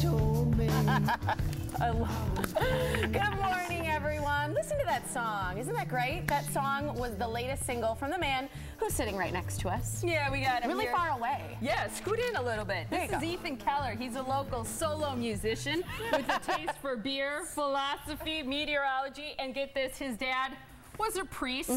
told me. I love it. Good morning, everyone. Listen to that song. Isn't that great? That song was the latest single from the man who's sitting right next to us. Yeah, we got him really here. far away. Yeah, scoot in a little bit. This is Ethan Keller. He's a local solo musician with a taste for beer, philosophy, meteorology, and get this, his dad was a priest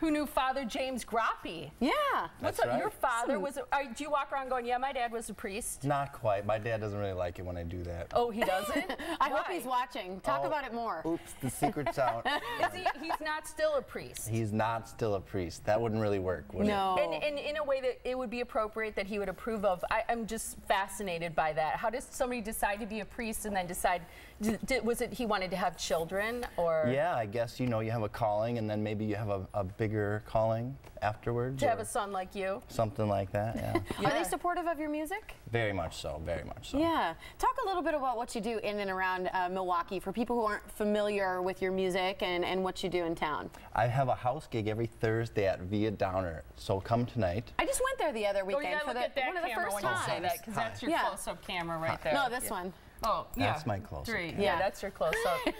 who knew Father James Groppe. Yeah. What's That's up? right. Your father was. Do you walk around going, "Yeah, my dad was a priest"? Not quite. My dad doesn't really like it when I do that. Oh, he doesn't. I hope he's watching. Talk about it more. Oops, the secret's out. He's not still a priest. He's not still a priest. That wouldn't really work, would No. And in a way that it would be appropriate that he would approve of. I'm just fascinated by that. How does somebody decide to be a priest and then decide? Was it he wanted to have children, or? Yeah, I guess you have a calling, and then maybe you have a bigger calling afterwards. To have a son like you. Something like that. Yeah. Are they supportive of your music? Very much so. Very much so. Yeah. Talk a little bit about what you do in and around Milwaukee for people who aren't familiar with your music and what you do in town. I have a house gig every Thursday at Via Downer, so come tonight. I just went there the other weekend Oh, for look at that one of the camera first when you say times. that, because that's your Yeah. close-up camera right there. No, this one. Oh, yeah. That's my close-up Three. camera. Yeah, that's your close-up.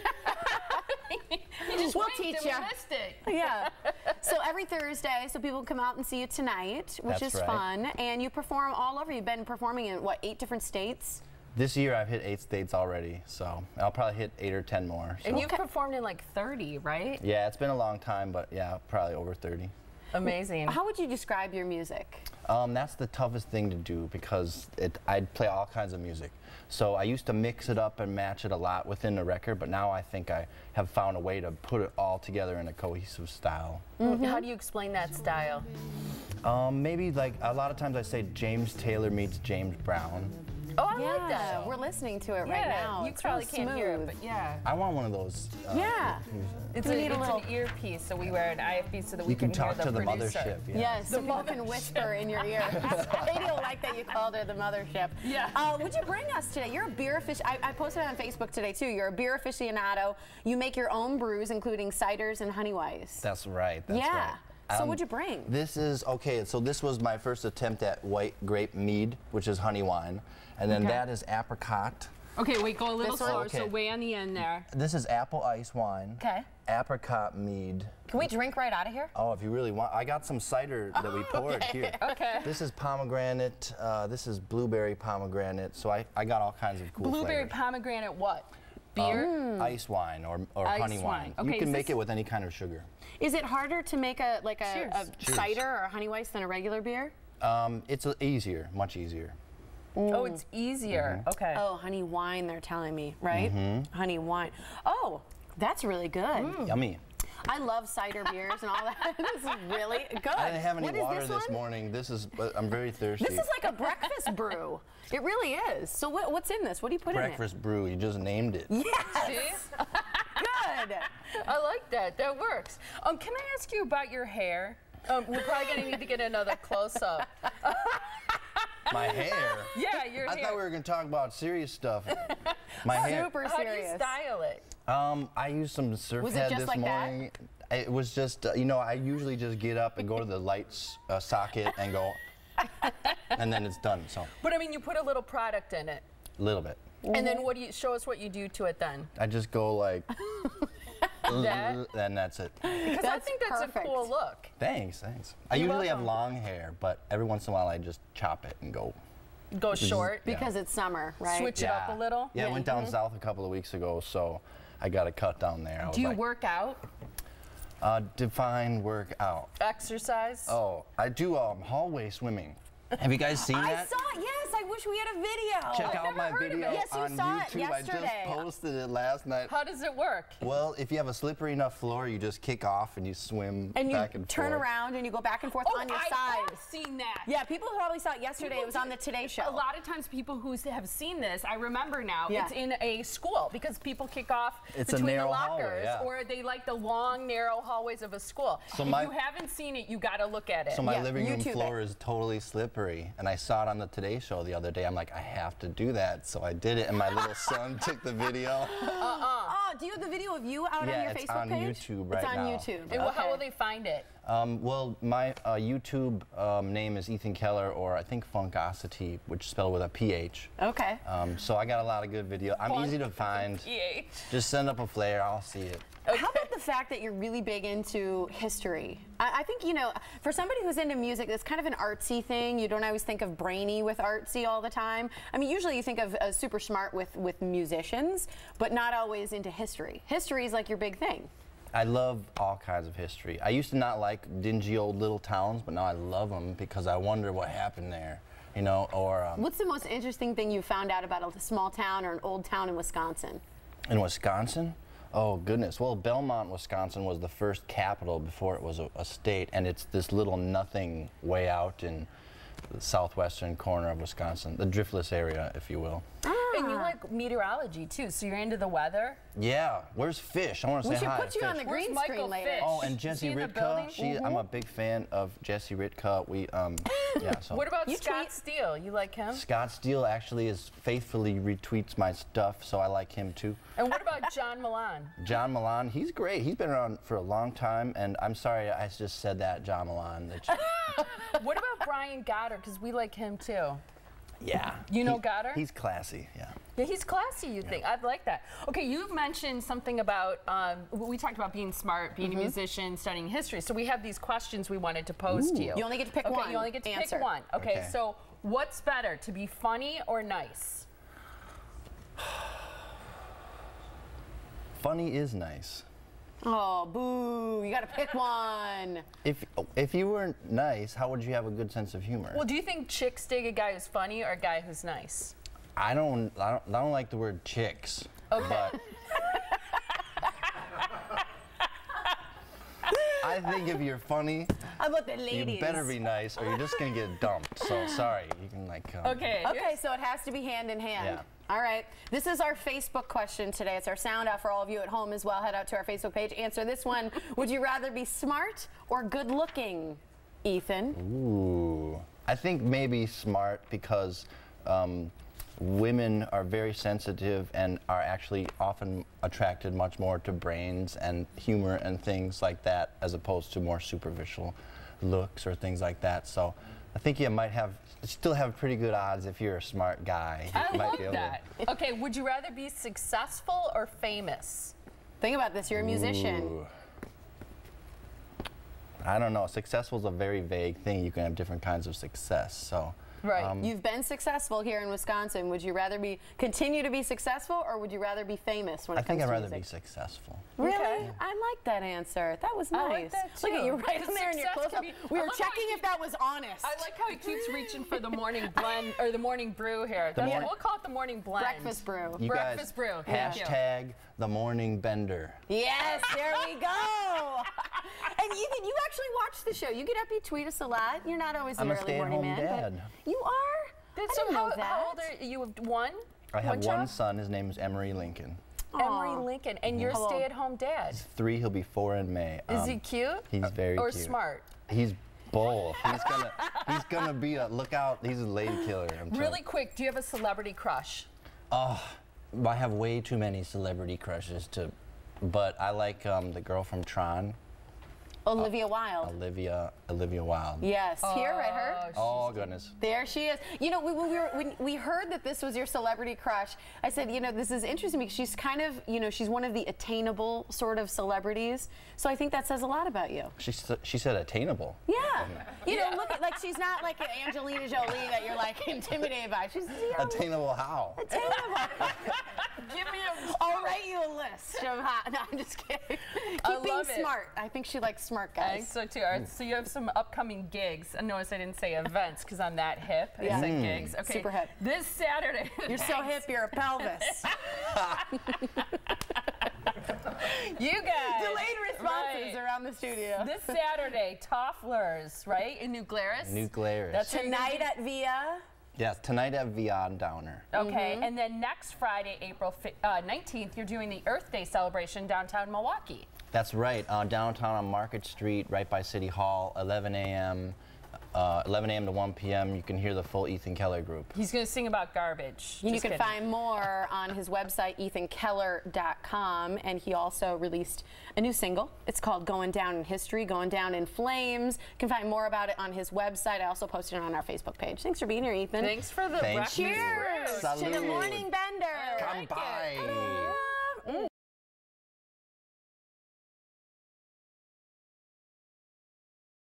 You just We'll winked teach and ya. we missed it. Yeah. So every Thursday, so people can come out and see you tonight, which That's is right. fun. And you perform all over. You've been performing in, what, 8 different states? This year I've hit 8 states already, so I'll probably hit 8 or 10 more. So. And you've performed in like 30, right? Yeah, it's been a long time, but yeah, probably over 30. Amazing. How would you describe your music? That's the toughest thing to do because I'd play all kinds of music. So I used to mix it up and match it a lot within the record, but now I think I have found a way to put it all together in a cohesive style. How do you explain that style? Maybe like a lot of times I say James Taylor meets James Brown. Oh, I like that. We're listening to it right Yeah, now. you It's probably real can't hear it, smooth. but yeah. I want one of those. Yeah. It's, We need a it's little- an earpiece, so we wear an IFB so that we You can hear talk the to the producer. mothership. Yeah. Yes, so people can whisper in your ear. Katie will like that you called her the mothership. Yeah. Would you bring us today? You're a beer I posted it on Facebook today too. You're a beer aficionado. You make your own brews, including ciders and honey weiss. That's right. That's Yeah. right. So what'd you bring? This is, okay, so this was my first attempt at white grape mead, which is honey wine. And then that is apricot. Okay, wait, go a little This one? slower, so Okay. way on the end there. This is apple ice wine. Okay. Apricot mead. Can we drink right out of here? Oh, if you really want. I got some cider that we poured here. Okay. This is pomegranate. This is blueberry pomegranate. So I got all kinds of cool Blueberry flavors. pomegranate what? Beer? Ice wine or Ice honey wine. wine. Okay, You can is make this- it with any kind of sugar. Is it harder to make a Cheers. cider or a honey weiss than a regular beer? It's easier, much easier. Oh, it's easier. Okay. Oh, honey wine, they're telling me, right? Honey wine. Oh, that's really good. Yummy. I love cider beers and all that. This is really good. I didn't have any What is water this one? morning. I'm very thirsty. This is like a breakfast brew. It really is. So what's in this? What do you put breakfast brew. You just named it. in it? Yes. See? Good. I like that. That works. Can I ask you about your hair? We're probably going to need to get another close-up. My hair. Yeah, your I hair. thought we were going to talk about serious stuff. My hair. Super How do you serious. style it? I used some surf Was it head just this like that? morning. It was just, I usually just get up and go to the lights socket and go, and then it's done. So But I mean, you put a little product in it. a little bit. And then what do you show us what you do to it then? I just go like, That? and that's it. Because I think that's perfect. a cool look. Thanks. I You're usually have welcome. long hair, but every once in a while I just chop it and go. Go short. Yeah. Because it's summer, right? Switch it up a little. Yeah, I went down south a couple of weeks ago, so I got a cut down there. I was Do you like, work out? define work out. Exercise? Oh, I do hallway swimming. Have you guys seen I that? saw it. Yes, I wish we had a video. Check out my video Yes, you on saw it YouTube. I yesterday. just posted it last night. How does it work? Well, if you have a slippery enough floor, you just kick off and you swim And you back and turn forth. around and you go back and forth on your I side. have seen that. Yeah, people probably saw it yesterday. It was on the Today Show. A lot of times people who have seen this, I remember now, Yeah. it's in a school because people kick off It's a between the narrow lockers hallway, yeah. or they like the long, narrow hallways of a school. So if my- you haven't seen it, you got to look at it. So my Yeah, living room YouTube floor it. is totally slippery, and I saw it on the Today Show the other day. I'm like, I have to do that, so I did it, and my little son took the video. Oh, Oh, do you have the video of you out on your Facebook page? It's on YouTube right now. It's on YouTube. And how will they find it? Well, my YouTube name is Ethan Keller, or I think Funkosity, which is spelled with a PH. Okay. So I got a lot of good video. I'm easy to find. PH. Just send up a flare, I'll see it. Okay. How about the fact that you're really big into history? I think, you know, for somebody who's into music, it's kind of an artsy thing. You don't always think of brainy with artsy all the time. I mean, usually you think of super smart with musicians, but not always into history. History is like your big thing. I love all kinds of history. I used to not like dingy old little towns, but now I love them because I wonder what happened there, you know, or... What's the most interesting thing you found out about a small town or an old town in Wisconsin? In Wisconsin? Oh, goodness. Well, Belmont, Wisconsin was the first capital before it was a state, and it's this little nothing way out in the southwestern corner of Wisconsin, the driftless area, if you will. And you like meteorology, too, so you're into the weather? Yeah. Where's Fish? I want to say hi. We should put you on the green screen later. Fish? Oh, and Jesse Ritka. I'm a big fan of Jesse Ritka. Yeah, so. What about Scott Steele? You like him? Scott Steele actually faithfully retweets my stuff, so I like him too. And what about John Milan? John Milan, he's great. He's been around for a long time, and I'm sorry I just said that, John Milan. What about Brian Goddard? Because we like him too. Yeah. You know Goddard? He's classy, yeah. Yeah, he's classy, you think. I'd like that. Okay, you've mentioned something about, we talked about being smart, being a musician, studying history. So we have these questions we wanted to pose to you. You only get to pick one. You only get to pick one. Okay, so what's better, to be funny or nice? Funny is nice. Oh, boo. You got to pick one. If you weren't nice, how would you have a good sense of humor? Well, do you think chicks dig a guy who's funny or a guy who's nice? I don't like the word chicks. Okay. But I think if you're funny, how about the ladies? You better be nice, or you're just gonna get dumped. So sorry, you can like. Okay. Okay, so it has to be hand in hand. Yeah. All right. This is our Facebook question today. It's our sound out for all of you at home as well. Head out to our Facebook page. Answer this one. Would you rather be smart or good looking, Ethan? Ooh. I think maybe smart because women are very sensitive and are actually often attracted much more to brains and humor and things like that as opposed to more superficial looks or things like that. So I think you might still have pretty good odds if you're a smart guy. I love that. Okay, would you rather be successful or famous? Think about this, you're a musician. Ooh. I don't know, successful is a very vague thing. You can have different kinds of success, so. Right. You've been successful here in Wisconsin. Would you rather continue to be successful, or would you rather be famous when it comes to music? I think I'd rather be successful. Really? Okay. I like that answer. That was nice. I like that too. Look at you right in there in your Success close-up. We were checking if that was honest. I like how he keeps reaching for the morning blend or the morning brew here. We'll call it the morning blend. Breakfast brew. You Breakfast brew. Hashtag the morning bender. Yes, there we go. And Ethan, you actually watch the show. You get up, you tweet us a lot. You're not always an early morning man. I'm a stay-at-home dad. But you are? So how old are you? Have one? I have one son. His name is Emery Lincoln. Emery Lincoln. And you're a stay-at-home dad. He's 3. He'll be 4 in May. Is he cute? He's very or cute. Or smart? He's both. He's gonna be a look out. He's a lady killer. Really quick, do you have a celebrity crush? Oh, I have way too many celebrity crushes but I like the girl from Tron. Olivia Wilde. Olivia Wilde. Yes, here, right her. Oh goodness. There she is. You know, when we heard that this was your celebrity crush, I said, you know, this is interesting because she's kind of, you know, she's one of the attainable sort of celebrities. So I think that says a lot about you. She said attainable. Yeah. You know, look at, like, she's not like an Angelina Jolie that you're like intimidated by. She's, you know, attainable how? Attainable. Give me I'll write you a list of how. No, I'm just kidding. Keep being smart. I think she likes smart guys. I think so too. All right, so you have some upcoming gigs. And notice I didn't say events because I'm that hip. I said gigs. Okay. Super hip. This Saturday. You're so hip, you're a pelvis. You guys. Delayed responses around the studio. This Saturday, Tofflers, right? In New Glarus? New Glarus. That's tonight at Via. Yes, tonight at Via Downer. Okay, and then next Friday, April 19th, you're doing the Earth Day celebration downtown Milwaukee. That's right, downtown on Market Street, right by City Hall, 11 a.m. 11 a.m. to 1 p.m. You can hear the full Ethan Keller group. He's going to sing about garbage. You can find more on his website, ethankeller.com, and he also released a new single. It's called Going Down in History, Going Down in Flames. You can find more about it on his website. I also posted it on our Facebook page. Thanks for being here, Ethan. Thanks for the Thank breakfast. you. Cheers Salud. to the morning bender. Come by.